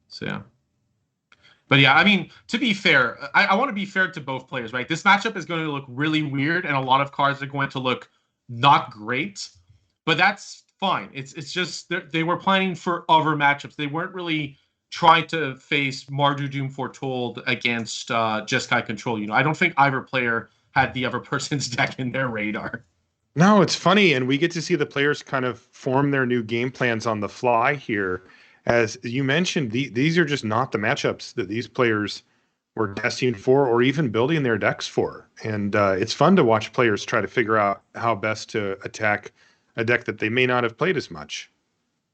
So, yeah. But yeah, I mean, to be fair, I want to be fair to both players, right? This matchup is going to look really weird, and a lot of cards are going to look not great, but that's fine. It's just they were planning for other matchups. They weren't really trying to face Mardu Doom Foretold against Jeskai Control. I don't think either player had the other person's deck in their radar. No, it's funny, and we get to see the players kind of form their new game plans on the fly here. As you mentioned, these are just not the matchups that these players were testing for or even building their decks for. And it's fun to watch players try to figure out how best to attack a deck that they may not have played as much.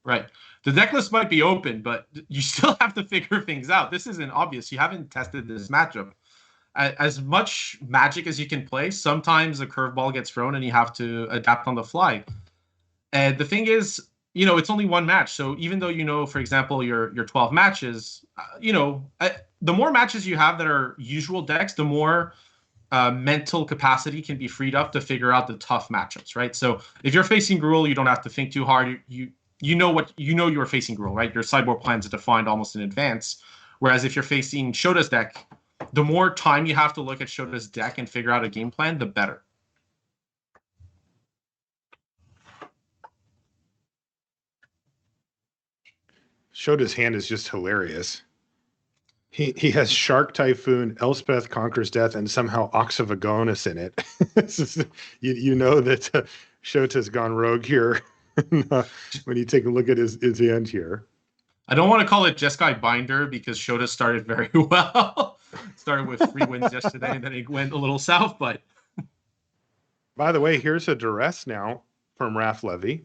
Right. The deck list might be open, but you still have to figure things out. This isn't obvious. You haven't tested this matchup. As much Magic as you can play, sometimes a curveball gets thrown and you have to adapt on the fly. And the thing is, it's only one match. So even though, for example, your 12 matches, the more matches you have that are usual decks, the more mental capacity can be freed up to figure out the tough matchups, right? So if you're facing Gruel, you don't have to think too hard. You know you're facing Gruel, right? Your sideboard plans are defined almost in advance. Whereas if you're facing Shota's deck, the more time you have to look at Shota's deck and figure out a game plan, the better. Shota's hand is just hilarious. He has Shark Typhoon, Elspeth Conquers Death, and somehow Ox of Agonis in it. You know that Shota's gone rogue here when you take a look at his hand here. I don't want to call it Jeskai Binder because Shota started very well. Started with 3 wins yesterday, and then it went a little south. But by the way, here's a duress now from Raph Levy.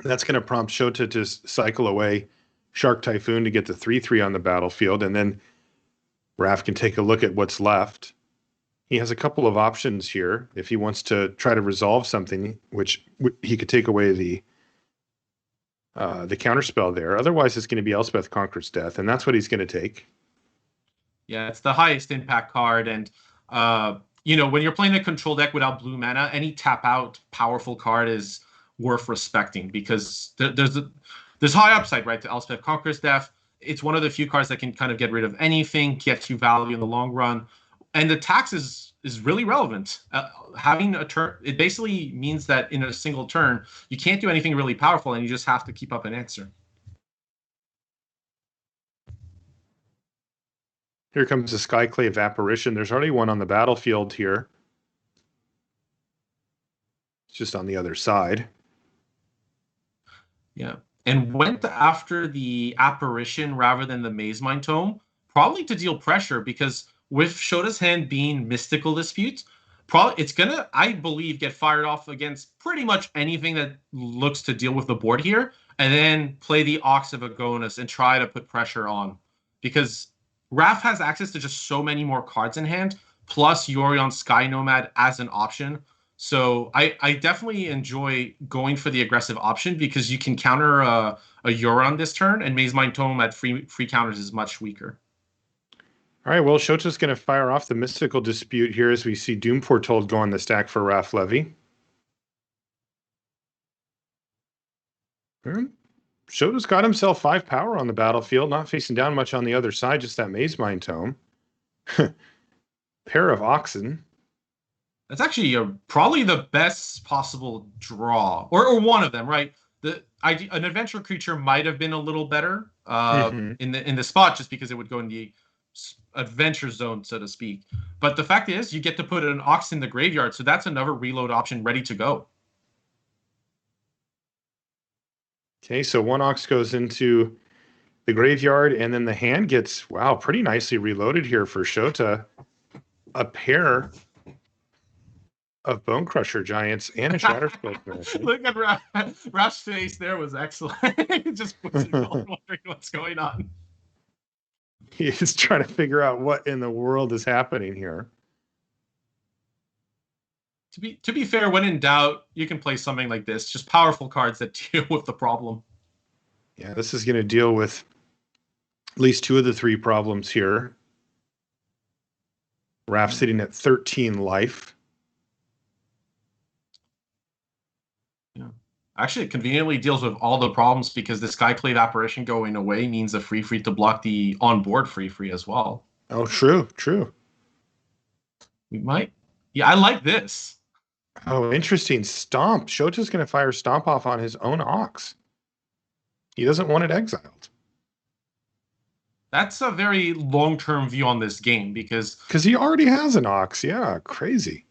That's going to prompt Shota to cycle away Shark Typhoon to get the 3/3 on the battlefield, and then Raph can take a look at what's left. He has a couple of options here if he wants to try to resolve something, which he could take away the counterspell there. Otherwise, it's going to be Elspeth Conquers Death, and that's what he's going to take. Yeah, it's the highest impact card, and when you're playing a control deck without blue mana, any tap out powerful card is worth respecting because there's high upside, right? To Elspeth Conquers Death. It's one of the few cards that can kind of get rid of anything, get you value in the long run, and the tax is really relevant. Having a turn, it basically means that in a single turn, you can't do anything really powerful, and you just have to keep up an answer. Here comes the Skyclave Apparition. There's already one on the battlefield here. It's just on the other side. Yeah. And went after the Apparition rather than the Maze Mind Tome, probably to deal pressure, because with Shota's hand being Mystical Dispute, it's going to, I believe, get fired off against pretty much anything that looks to deal with the board here, and then play the Ox of Agonis and try to put pressure on. Because Raph has access to just so many more cards in hand, plus Yorion Sky Nomad as an option. So I definitely enjoy going for the aggressive option because you can counter a Yorion this turn, and Maze Mind Tome at free counters is much weaker. All right, well, Shota's going to fire off the Mystical Dispute here as we see Doom Foretold go on the stack for Raph Levy. Shota's got himself 5 power on the battlefield, not facing down much on the other side, just that Maze Mind Tome. Pair of Oxen. That's actually probably the best possible draw, or one of them, right? An adventure creature might have been a little better in the spot just because it would go in the adventure zone, so to speak. But the fact is, you get to put an Ox in the graveyard, so that's another reload option ready to go. Okay, so one Ox goes into the graveyard, and then the hand gets, wow, pretty nicely reloaded here for Shota. A pair of Bone Crusher Giants and a Shatterspell. Look at Raph's face there was excellent. He just puts it on, wondering what's going on. He is trying to figure out what in the world is happening here. To be fair, when in doubt, you can play something like this. Just powerful cards that deal with the problem. Yeah, this is going to deal with at least 2 of the 3 problems here. Raph sitting at 13 life. Actually, it conveniently deals with all the problems because the Skyclave apparition going away means a free to block the on-board free as well. Oh, true. We might. Yeah, I like this. Oh, interesting. Stomp. Shota's going to fire Stomp off on his own Ox. He doesn't want it exiled. That's a very long-term view on this game because he already has an Ox. Yeah, crazy.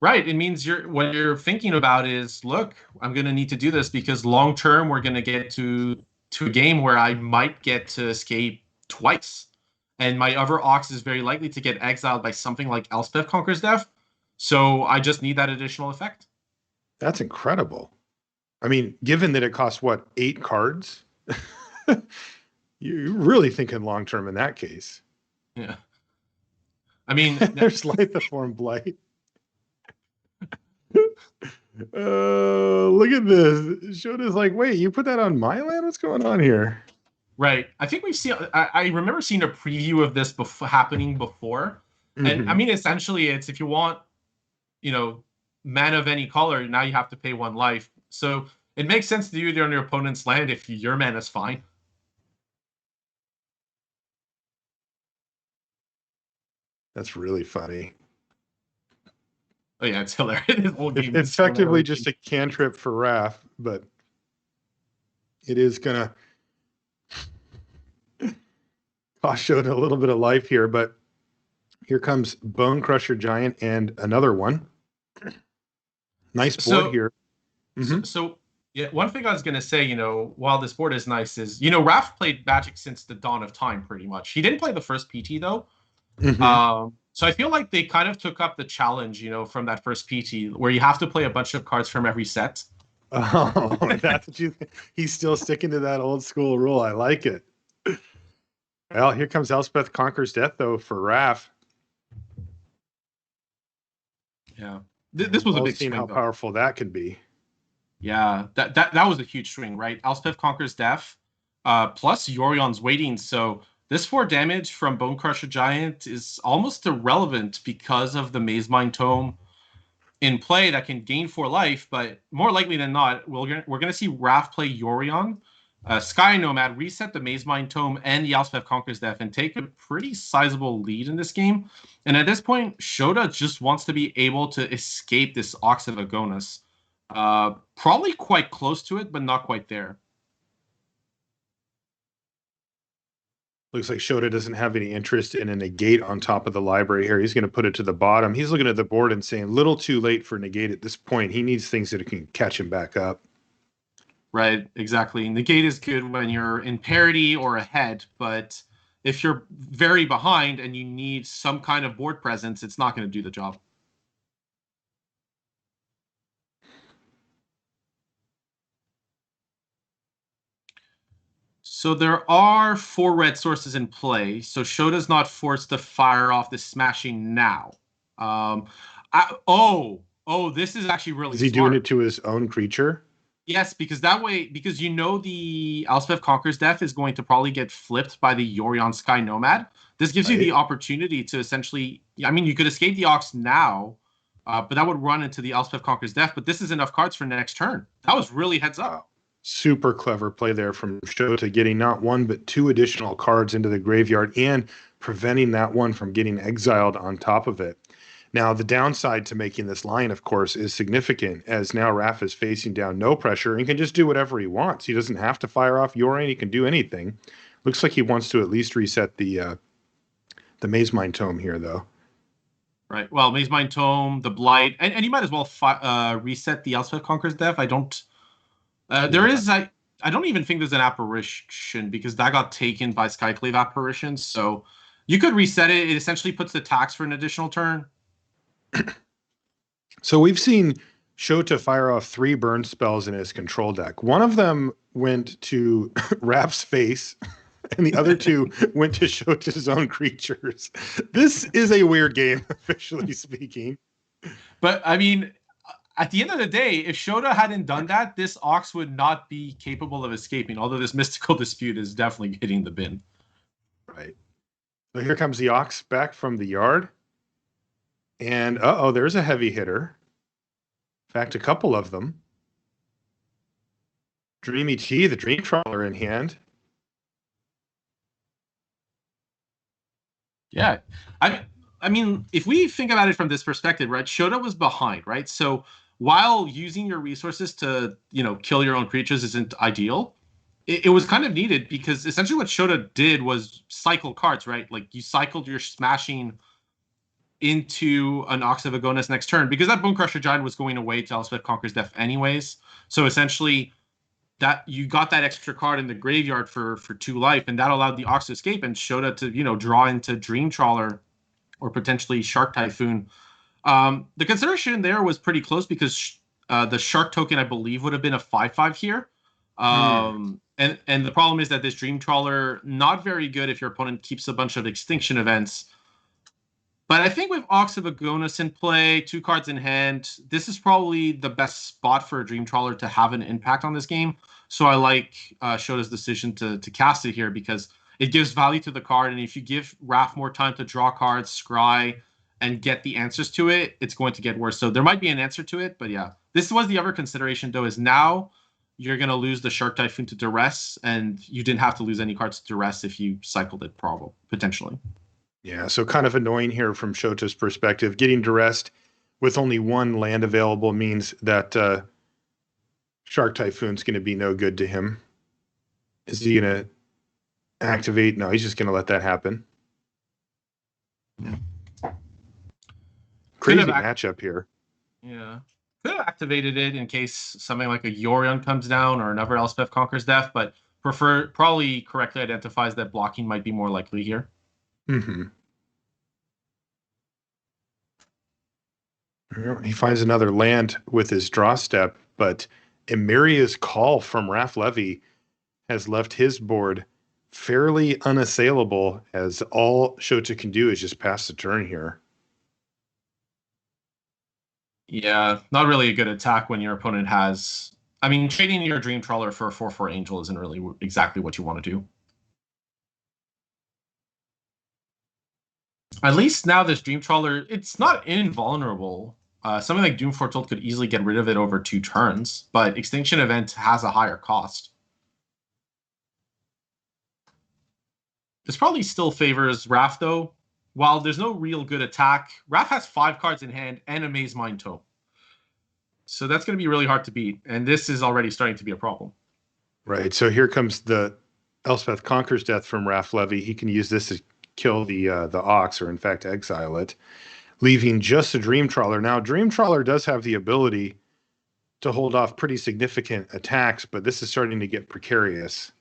Right. It means what you're thinking about is, look, I'm going to need to do this because long-term we're going to get to a game where I might get to escape twice. And my other Ox is very likely to get exiled by something like Elspeth Conquers Death. So I just need that additional effect. That's incredible. I mean, given that it costs, 8 cards? You're really thinking long-term in that case. Yeah. I mean... There's Lithoform Blight. Look at this. Shota's like, wait, you put that on my land? What's going on here? Right. I think we've seen... I remember seeing a preview of this happening before. And I mean, essentially, it's if you want, mana of any color, now you have to pay 1 life. So it makes sense to do it on your opponent's land if your mana's fine. That's really funny. Oh yeah, it's hilarious. This whole game it's effectively just a cantrip for Wrath, but it is gonna cost Shota a little bit of life here. But here comes Bone Crusher Giant and another one. Nice board here. So yeah, one thing I was gonna say, while this board is nice, is Wrath played Magic since the dawn of time, pretty much. He didn't play the first PT though. So I feel like they kind of took up the challenge, from that first PT, where you have to play a bunch of cards from every set. Oh, that's what you think. He's still sticking to that old school rule. I like it. Well, here comes Elspeth Conquers Death, though, for Raph. Yeah. This was a big swing, how powerful that could be. Yeah, that was a huge swing, right? Elspeth Conquers Death, plus Yorion's Waiting, so... This 4 damage from Bone Crusher Giant is almost irrelevant because of the Maze Mind Tome in play that can gain 4 life, but more likely than not, we're gonna see Wrath play Yorion, Sky Nomad, reset the Maze Mind Tome and the Elspeth Conquers Death, and take a pretty sizable lead in this game. And at this point, Shota just wants to be able to escape this Ox of Agonas. Probably quite close to it, but not quite there. Looks like Shota doesn't have any interest in a negate on top of the library here. He's going to put it to the bottom. He's looking at the board and saying, little too late for negate at this point. He needs things that can catch him back up. Right, exactly. Negate is good when you're in parity or ahead, but if you're very behind and you need some kind of board presence, it's not going to do the job. So there are 4 red sources in play, so Shota's not forced to fire off the smashing now. This is actually really Is he smart. doing it to his own creature? Yes, because that way, the Elspeth Conquers Death is going to probably get flipped by the Yorion Sky Nomad. This gives you the opportunity to essentially, you could escape the Ox now, but that would run into the Elspeth Conquers Death, but this is enough cards for next turn. That was really heads up. Wow. Super clever play there from Shota, getting not 1 but 2 additional cards into the graveyard and preventing that one from getting exiled on top of it. Now, the downside to making this line, of course, is significant, as now Raph is facing down no pressure and can just do whatever he wants. He doesn't have to fire off Yorion. He can do anything. Looks like he wants to at least reset the Maze Mind Tome here, though. Right. Well, Maze Mind Tome, the Blight, and you might as well reset the Elspeth Conquers Death. I don't even think there's an apparition because that got taken by Skyclave apparitions. So you could reset it. It essentially puts the tax for an additional turn. So we've seen Shota fire off 3 burn spells in his control deck. One of them went to Raph's face, and the other 2 went to Shota's own creatures. This is a weird game, officially speaking. But I mean, at the end of the day, if Shota hadn't done that, this Ox would not be capable of escaping, although this Mystical Dispute is definitely hitting the bin. Right. So here comes the Ox back from the yard. And, there's a heavy hitter. In fact, a couple of them. Dreamy T, the Dream Trawler in hand. Yeah. I mean, if we think about it from this perspective, right? Shota was behind, right? So while using your resources to, kill your own creatures isn't ideal, it was kind of needed because essentially what Shota did was cycle cards, right? Like you cycled your smashing into an Ox of Agonas next turn because that Bone Crusher Giant was going away to Elspeth Conquers Death anyways. So essentially that you got that extra card in the graveyard for 2 life, and that allowed the Ox to escape and Shota to, draw into Dream Trawler or potentially Shark Typhoon. The consideration there was pretty close because the Shark token, I believe, would have been a 5/5 here. And the problem is that this Dream Trawler, not very good if your opponent keeps a bunch of extinction events. But I think with Ox of Agonas in play, 2 cards in hand, this is probably the best spot for a Dream Trawler to have an impact on this game. So I like Shota's decision to cast it here because it gives value to the card. And if you give Raph more time to draw cards, scry, and get the answers to it, it's going to get worse. So there might be an answer to it. But yeah, this was the other consideration, though, is now you're going to lose the Shark Typhoon to Duress, and you didn't have to lose any cards to Duress if you cycled it, potentially. Yeah, so kind of annoying here from Shota's perspective. Getting Duressed with only 1 land available means that Shark Typhoon's going to be no good to him. Is he going to activate? No, he's just going to let that happen. Yeah. Crazy matchup here. Yeah. Could have activated it in case something like a Yorion comes down or another Elspeth Conquers Death, but probably correctly identifies that blocking might be more likely here. Mm-hmm. He finds another land with his draw step, but Emeria's Call from Raph Levy has left his board fairly unassailable, as all Shota can do is just pass the turn here. Yeah, not really a good attack when your opponent has... I mean, trading your Dream Trawler for a 4/4 Angel isn't really exactly what you want to do. At least now this Dream Trawler, it's not invulnerable. Something like Doom Foretold could easily get rid of it over 2 turns, but Extinction Event has a higher cost. This probably still favors Raph, though. While there's no real good attack, Raph has 5 cards in hand and a Maze Mind Toe. So that's going to be really hard to beat, and this is already starting to be a problem. Right, so here comes the Elspeth Conquers Death from Raph Levy. He can use this to kill the Ox, or in fact exile it, leaving just a Dream Trawler. Now, Dream Trawler does have the ability to hold off pretty significant attacks, but this is starting to get precarious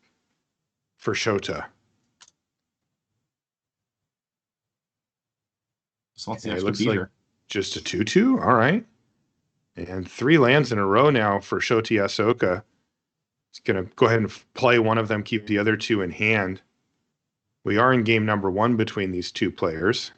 for Shota. So what's the It extra looks beater? like just a 2/2. All right. And 3 lands in a row now for Shota Yasaoka. He's going to go ahead and play one of them, keep the other 2 in hand. We are in game number 1 between these 2 players.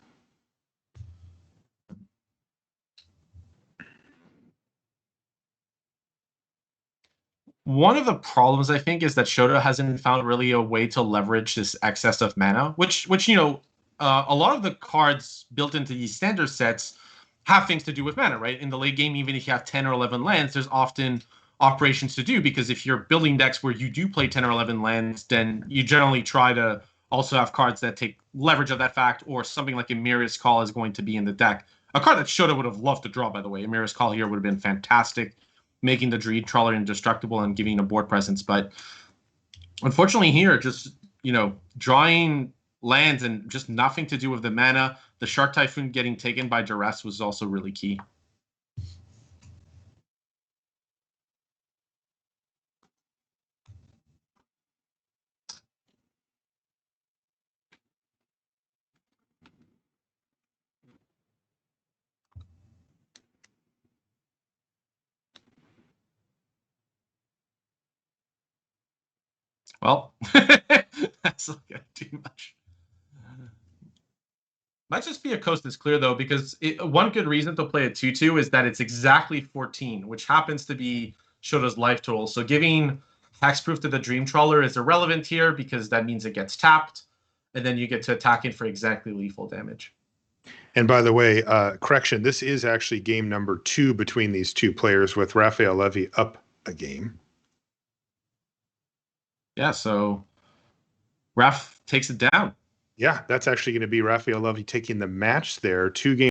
One of the problems, I think, is that Shota hasn't found really a way to leverage this excess of mana, which a lot of the cards built into these standard sets have things to do with mana, right? In the late game, even if you have 10 or 11 lands, there's often operations to do, because if you're building decks where you do play 10 or 11 lands, then you generally try to also have cards that take leverage of that fact, or something like Emeria's Call is going to be in the deck. A card that Shota would have loved to draw, by the way. Emeria's Call here would have been fantastic, making the Dream Trawler indestructible and giving a board presence. But unfortunately here, just, drawing lands and just nothing to do with the mana. The Shark Typhoon getting taken by Duress was also really key. Well, that's not going to do much. Might just be a coast is clear, though, because one good reason to play a 2/2 is that it's exactly 14, which happens to be Shota's life total. So giving hexproof to the Dream Trawler is irrelevant here, because that means it gets tapped, and then you get to attack it for exactly lethal damage. And by the way, correction, this is actually game number 2 between these 2 players, with Raphael Levy up a game. Yeah, so Raf takes it down. Yeah, that's actually going to be Rafael Levy taking the match there. 2 games